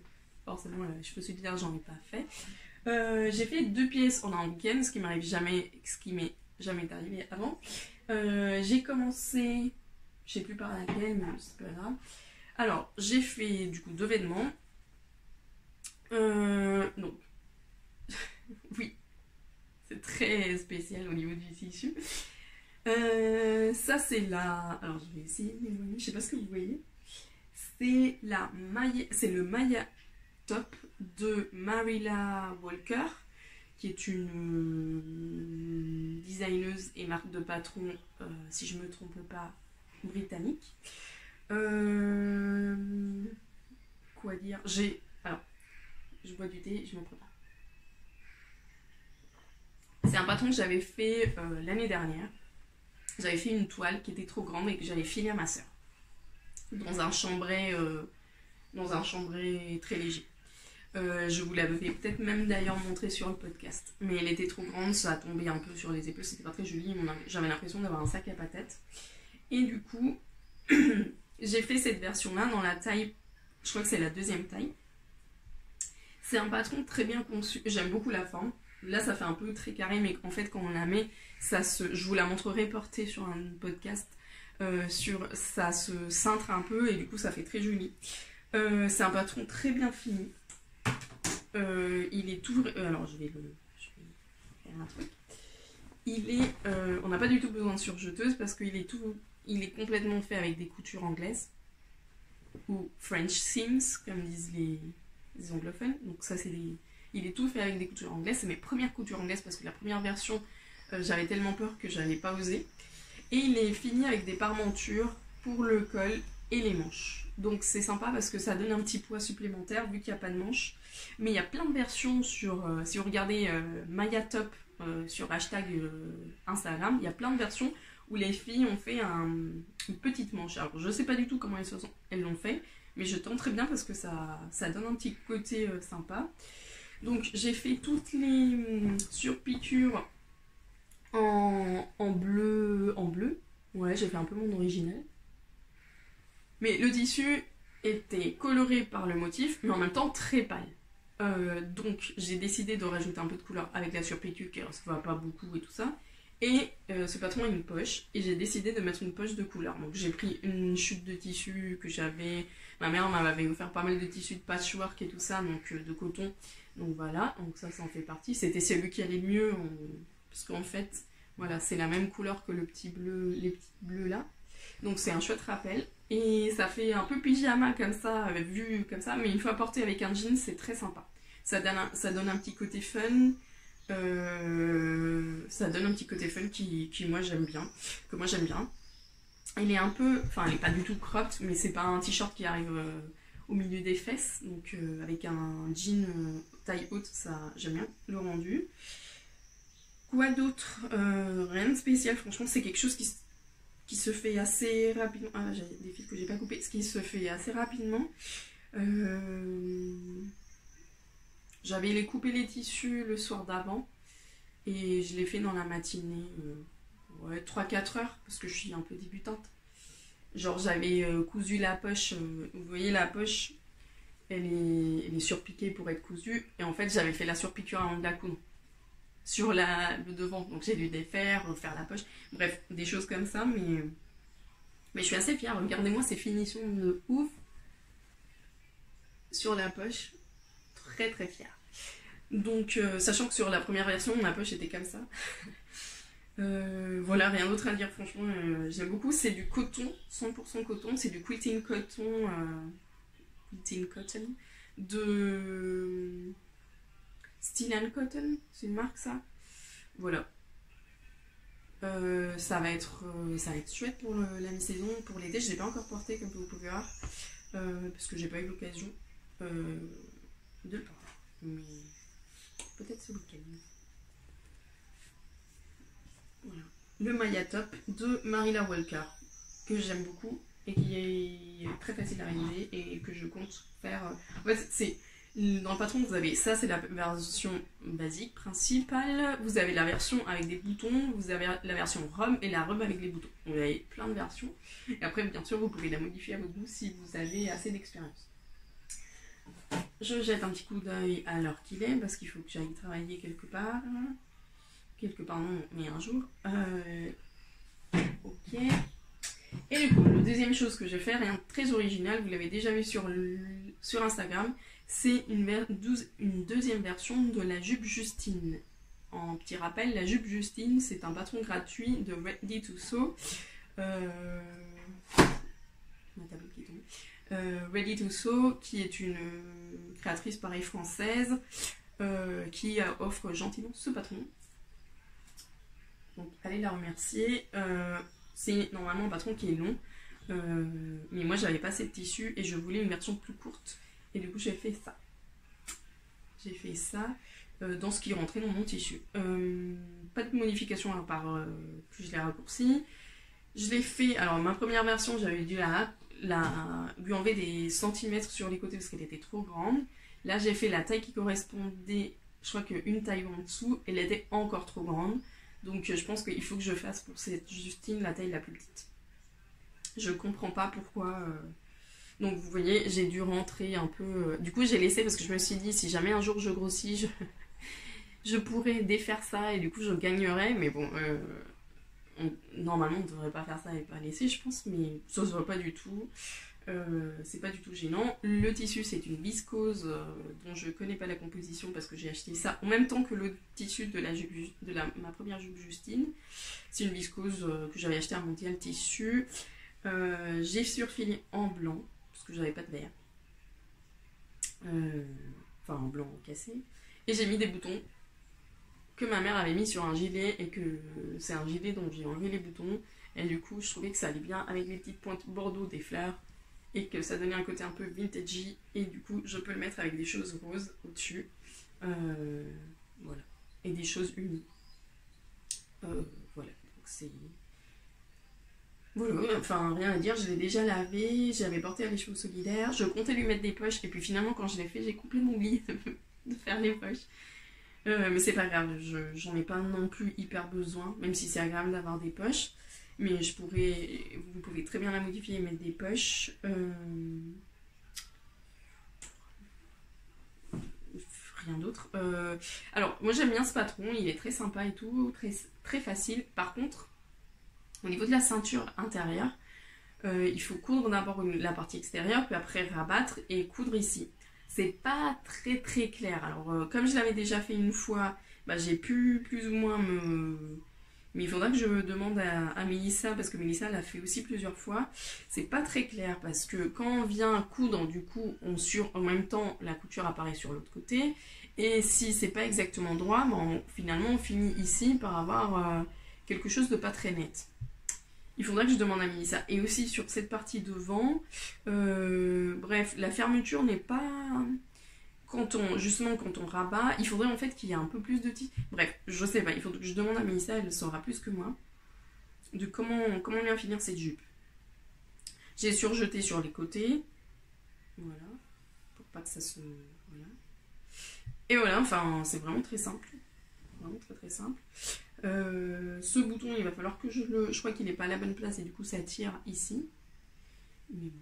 forcément les cheveux solidaires j'en ai pas fait. J'ai fait 2 pièces en un week-end, ce qui m'arrive jamais, ce qui m'est jamais arrivé avant. J'ai commencé, je sais plus par laquelle, mais c'est pas grave. Alors, j'ai fait du coup 2 vêtements. Donc, oui, c'est très spécial au niveau du tissu. Ça c'est la... Alors je vais essayer de m'éloigner, je sais pas ce que vous voyez. C'est la Maya... c'est le Maya Top de Marilla Walker, qui est une designeuse et marque de patron, si je me trompe pas, britannique. Quoi dire? Alors, je bois du thé, je m'en prépare. C'est un patron que j'avais fait l'année dernière. J'avais fait une toile qui était trop grande et que j'avais filée à ma soeur dans un chambray très léger. Je vous l'avais peut-être même d'ailleurs montré sur le podcast, mais elle était trop grande, ça a tombé un peu sur les épaules, c'était pas très joli, j'avais l'impression d'avoir un sac à patates. Et du coup, j'ai fait cette version-là dans la taille, je crois que c'est la 2e taille. C'est un patron très bien conçu, j'aime beaucoup la forme. Là, ça fait un peu très carré, mais en fait, quand on la met, je vous la montrerai portée sur un podcast, ça se cintre un peu et du coup, ça fait très joli. C'est un patron très bien fini. Il est tout... alors, je vais faire un truc. On n'a pas du tout besoin de surjeteuse parce qu'il est complètement fait avec des coutures anglaises ou French seams, comme disent les anglophones. Donc ça, il est tout fait avec des coutures anglaises. C'est mes premières coutures anglaises parce que la première version, j'avais tellement peur que j'avais pas osé. Et il est fini avec des parmentures pour le col et les manches. Donc c'est sympa parce que ça donne un petit poids supplémentaire vu qu'il n'y a pas de manches. Mais il y a plein de versions si vous regardez Maya Top sur hashtag Instagram, il y a plein de versions où les filles ont fait une petite manche. Alors je sais pas du tout comment elles l'ont fait, mais je tente très bien parce que ça donne un petit côté sympa. Donc j'ai fait toutes les surpiqûres en bleu. Ouais, j'ai fait un peu mon original. Mais le tissu était coloré par le motif, mais en même temps très pâle. Donc j'ai décidé de rajouter un peu de couleur avec la surpiqûre qui ne se voit pas beaucoup et tout ça. Et ce patron a une poche, et j'ai décidé de mettre une poche de couleur. Donc j'ai pris une chute de tissu que j'avais... Ma mère m'avait offert pas mal de tissus de patchwork et tout ça, donc de coton. Donc voilà, donc ça en fait partie. C'était celui qui allait le mieux, parce qu'en fait, voilà, c'est la même couleur que les petits bleus là. Donc c'est un chouette rappel. Et ça fait un peu pyjama comme ça, vu comme ça, mais une fois porté avec un jean, c'est très sympa. Ça donne un petit côté fun. Ça donne un petit côté fun que moi j'aime bien. Il est un peu, enfin il est pas du tout cropped, mais c'est pas un t-shirt qui arrive au milieu des fesses, donc avec un jean taille haute, ça j'aime bien le rendu. Quoi d'autre? Rien de spécial, franchement c'est quelque chose qui se fait assez rapidement. Ah, j'ai des fils que j'ai pas coupés, ce qui se fait assez rapidement. J'avais coupé les tissus le soir d'avant et je l'ai fait dans la matinée, 3-4 heures parce que je suis un peu débutante. Genre j'avais cousu la poche, vous voyez la poche, elle est surpiquée pour être cousue et en fait j'avais fait la surpiqûre avant de la coudre sur le devant, donc j'ai dû défaire, refaire la poche, bref, des choses comme ça, mais je suis assez fière, regardez-moi ces finitions de ouf sur la poche. Très très fière. Donc sachant que sur la première version ma poche était comme ça. Voilà, rien d'autre à dire, franchement j'aime beaucoup. C'est du coton, 100% coton, c'est du quilting cotton de Steel & Cotton, c'est une marque ça. Voilà. Ça va être chouette pour la mi-saison, pour l'été. Je l'ai pas encore porté comme vous pouvez voir parce que j'ai pas eu l'occasion de le porter, mais peut-être ce week-end. Voilà. Le Maya Top de Marilla Walker, que j'aime beaucoup et qui est très facile à réaliser et que je compte faire. En fait, c'est dans le patron, vous avez ça, c'est la version basique principale. Vous avez la version avec des boutons, vous avez la version robe et la robe avec les boutons. Vous avez plein de versions. Et après, bien sûr, vous pouvez la modifier à votre goût si vous avez assez d'expérience. je jette un petit coup d'œil à l'heure qu'il est, parce qu'il faut que j'aille travailler quelque part. Quelque part non, mais un jour. Ok. Et du coup, la deuxième chose que j'ai fait, rien de très original, vous l'avez déjà vu sur Instagram, c'est une deuxième version de la jupe Justine. En petit rappel, la jupe Justine, c'est un patron gratuit de Ready to Sew. Ma tablette qui est tombée. Ready to Sew, qui est une créatrice pareil française, qui offre gentiment ce patron. Donc allez la remercier. C'est normalement un patron qui est long, mais moi j'avais pas assez de tissu et je voulais une version plus courte. Et du coup j'ai fait ça. J'ai fait ça dans ce qui rentrait dans mon tissu. Pas de modification à part que je l'ai raccourci. Je l'ai fait, alors ma première version j'avais dû lui enlever des centimètres sur les côtés parce qu'elle était trop grande. Là j'ai fait la taille qui correspondait, je crois qu'une taille en dessous, elle était encore trop grande. Donc je pense qu'il faut que je fasse pour cette Justine la taille la plus petite. Je comprends pas pourquoi. Donc vous voyez, j'ai dû rentrer un peu. Du coup j'ai laissé parce que je me suis dit si jamais un jour je grossis, je pourrais défaire ça et du coup je gagnerais. Mais bon, normalement on ne devrait pas faire ça et pas laisser je pense, mais ça se voit pas du tout. C'est pas du tout gênant. Le tissu c'est une viscose dont je connais pas la composition parce que j'ai acheté ça en même temps que le tissu de ma première jupe Justine. C'est une viscose que j'avais acheté à Mondial Tissu. J'ai surfilé en blanc parce que j'avais pas de vert. Enfin en blanc cassé. Et j'ai mis des boutons que ma mère avait mis sur un gilet et que c'est un gilet dont j'ai enlevé les boutons. Et du coup je trouvais que ça allait bien avec les petites pointes bordeaux des fleurs. Et que ça donnait un côté un peu vintagey. Et du coup, je peux le mettre avec des choses roses au-dessus. Voilà. Et des choses unies. Voilà. Donc c'est... Voilà, enfin rien à dire, je l'ai déjà lavé, j'avais porté à l'écheveau solidaire, je comptais lui mettre des poches, et puis finalement quand je l'ai fait, j'ai complètement oublié de faire les poches. Mais c'est pas grave, j'en ai pas non plus hyper besoin, même si c'est agréable d'avoir des poches. Mais vous pouvez très bien la modifier et mettre des poches. Rien d'autre. Alors, moi j'aime bien ce patron, il est très sympa et tout, très, très facile. Par contre, au niveau de la ceinture intérieure, il faut coudre d'abord la partie extérieure, puis après rabattre et coudre ici. C'est pas très très clair. Alors, comme je l'avais déjà fait une fois, bah, j'ai pu plus ou moins Mais il faudra que je demande à Mélissa, parce que Mélissa l'a fait aussi plusieurs fois. C'est pas très clair, parce que quand on vient coudre, du coup, en même temps, la couture apparaît sur l'autre côté. Et si c'est pas exactement droit, finalement, on finit ici par avoir quelque chose de pas très net. Il faudra que je demande à Mélissa. Et aussi sur cette partie devant, bref, la fermeture n'est pas... Quand on rabat, il faudrait en fait qu'il y ait un peu plus de tissu. Bref, je sais pas, il faut que je demande à Mélissa, elle saura plus que moi, de comment bien finir cette jupe. J'ai surjeté sur les côtés, voilà, pour pas que ça se... Voilà. Et voilà, enfin, c'est vraiment très simple. Vraiment très très simple. Ce bouton, il va falloir que je crois qu'il n'est pas à la bonne place et du coup ça tire ici. Mais bon,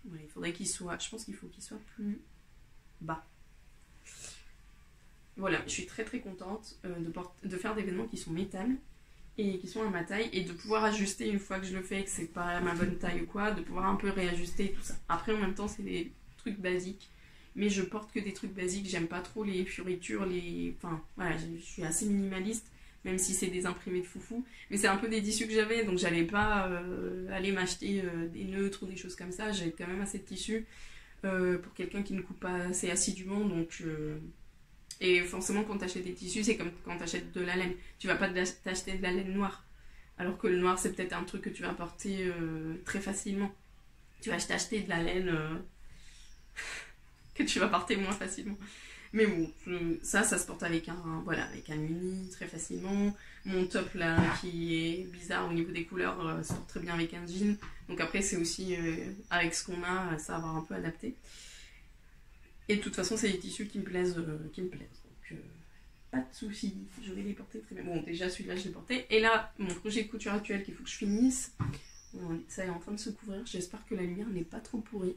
voilà, il faudrait qu'il soit... Je pense qu'il faut qu'il soit plus bas. Voilà, je suis très très contente de faire des vêtements qui sont métal et qui sont à ma taille et de pouvoir ajuster une fois que je le fais, que c'est pas à ma bonne taille ou quoi, de pouvoir un peu réajuster et tout ça. Après en même temps c'est des trucs basiques, mais je porte que des trucs basiques, j'aime pas trop les fioritures, enfin voilà, je suis assez minimaliste, même si c'est des imprimés de foufou, mais c'est un peu des tissus que j'avais, donc j'allais pas aller m'acheter des neutres ou des choses comme ça, j'avais quand même assez de tissus pour quelqu'un qui ne coupe pas assez assidûment, donc... Et forcément, quand tu achètes des tissus, c'est comme quand tu achètes de la laine. Tu vas pas t'acheter de la laine noire. Alors que le noir, c'est peut-être un truc que tu vas porter très facilement. Tu vas t'acheter de la laine que tu vas porter moins facilement. Mais bon, ça se porte avec avec un uni très facilement. Mon top là, qui est bizarre au niveau des couleurs, se porte très bien avec un jean. Donc après, c'est aussi avec ce qu'on a, ça va avoir un peu adapté. Et de toute façon, c'est des tissus qui me plaisent. Donc, pas de soucis. Je vais les porter très bien. Bon, déjà, celui-là, je l'ai porté. Et là, mon projet de couture actuel qu'il faut que je finisse. Ça est en train de se couvrir. J'espère que la lumière n'est pas trop pourrie.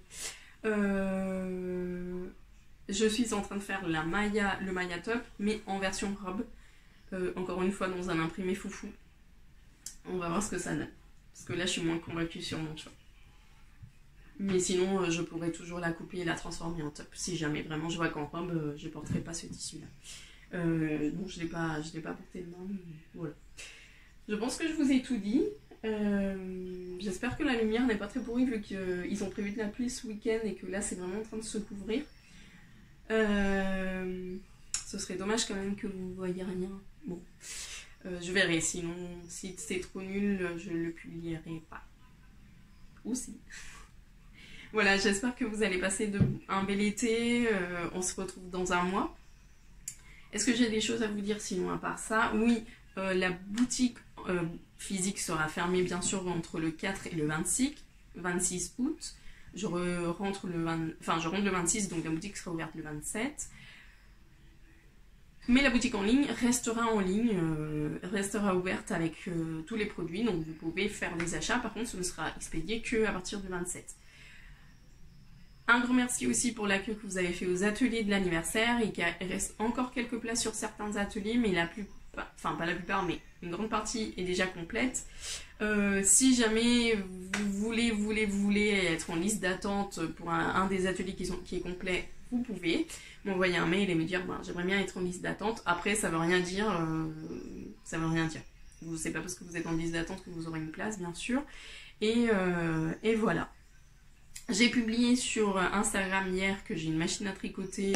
je suis en train de faire le Maya top, mais en version robe. Encore une fois, dans un imprimé foufou. On va voir ce que ça donne. Parce que là, je suis moins convaincue sur mon choix. Mais sinon, je pourrais toujours la couper et la transformer en top. Si jamais vraiment je vois qu'en robe, je ne porterai pas ce tissu-là. Donc je ne l'ai pas porté dedans. Voilà. Je pense que je vous ai tout dit. J'espère que la lumière n'est pas très pourrie vu qu'ils ont prévu de la pluie ce week-end et que là, c'est vraiment en train de se couvrir. Ce serait dommage quand même que vous ne voyez rien. Bon, je verrai. Sinon, si c'est trop nul, je ne le publierai pas. Ou si. Voilà, j'espère que vous allez passer un bel été. On se retrouve dans un mois. Est-ce que j'ai des choses à vous dire sinon à part ça? Oui, la boutique physique sera fermée bien sûr entre le 4 et le 26 août. Je rentre le 26, donc la boutique sera ouverte le 27. Mais la boutique en ligne restera restera ouverte avec tous les produits. Donc vous pouvez faire des achats. Par contre, ce ne sera expédié qu'à partir du 27. Un grand merci aussi pour l'accueil que vous avez fait aux ateliers de l'anniversaire. Il reste encore quelques places sur certains ateliers, mais enfin pas la plupart, mais une grande partie est déjà complète. Si jamais vous voulez être en liste d'attente pour un des ateliers qui est complet, vous pouvez m'envoyer un mail et me dire j'aimerais bien être en liste d'attente. Après, ça veut rien dire. C'est pas parce que vous êtes en liste d'attente que vous aurez une place, bien sûr. Et voilà. J'ai publié sur Instagram hier que j'ai une machine à tricoter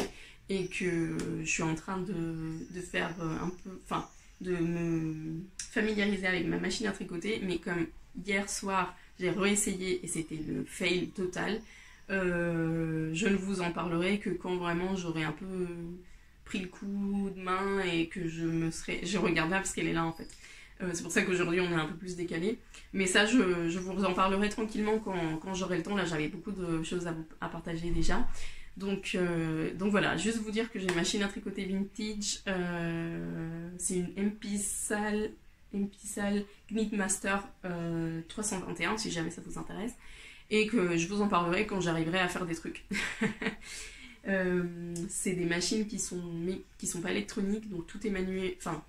et que je suis en train de faire un peu, enfin, de me familiariser avec ma machine à tricoter. Mais comme hier soir, j'ai réessayé et c'était le fail total, je ne vous en parlerai que quand vraiment j'aurai un peu pris le coup de main et que je regarderai parce qu'elle est là en fait. C'est pour ça qu'aujourd'hui on est un peu plus décalé. Mais ça, je vous en parlerai tranquillement quand j'aurai le temps. Là, j'avais beaucoup de choses à partager déjà. Donc voilà, juste vous dire que j'ai une machine à tricoter vintage. C'est une MP-Sal Knitmaster 321, si jamais ça vous intéresse. Et que je vous en parlerai quand j'arriverai à faire des trucs. C'est des machines qui sont pas électroniques, donc tout est manuel. Enfin,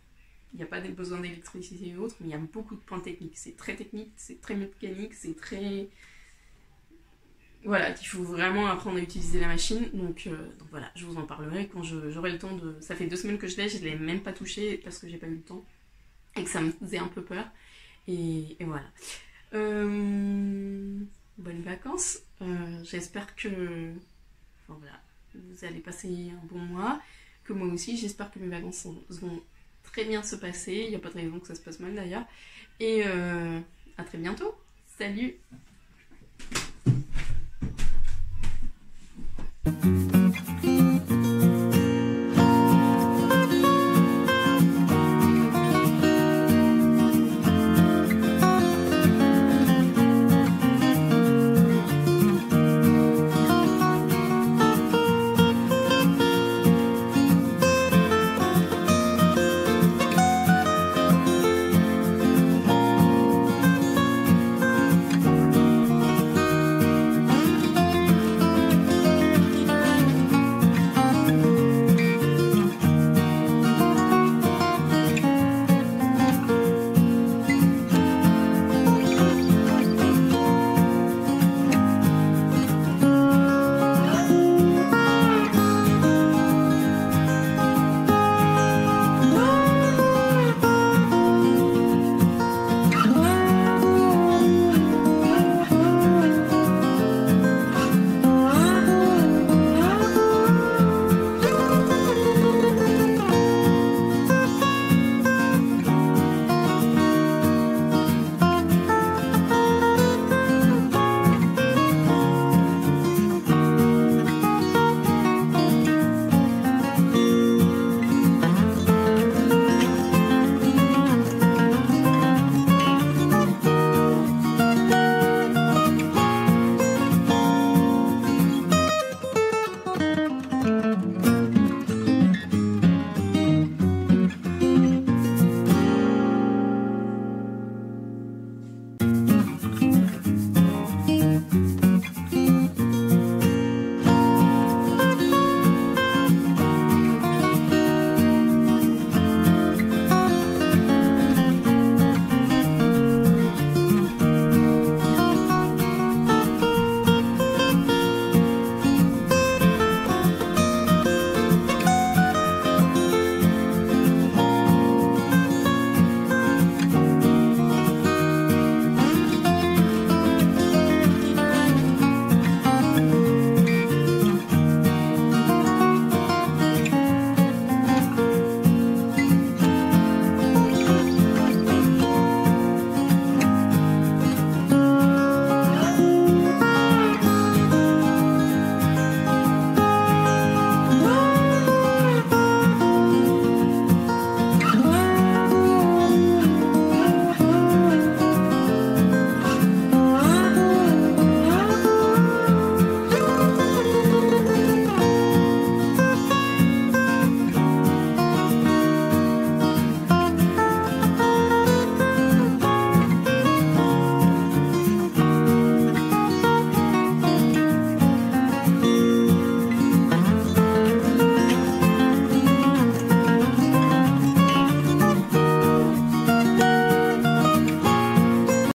il n'y a pas besoin d'électricité et autres, mais il y a beaucoup de points techniques. C'est très technique, c'est très mécanique, c'est très... Voilà, il faut vraiment apprendre à utiliser la machine. Donc voilà, je vous en parlerai quand j'aurai le temps de... Ça fait 2 semaines que je l'ai même pas touché parce que j'ai pas eu le temps. Et que ça me faisait un peu peur. Et voilà. Bonnes vacances. J'espère que... Enfin voilà, vous allez passer un bon mois. Que moi aussi, j'espère que mes vacances vont très bien se passer. Il n'y a pas de raison que ça se passe mal d'ailleurs. Et à très bientôt. Salut!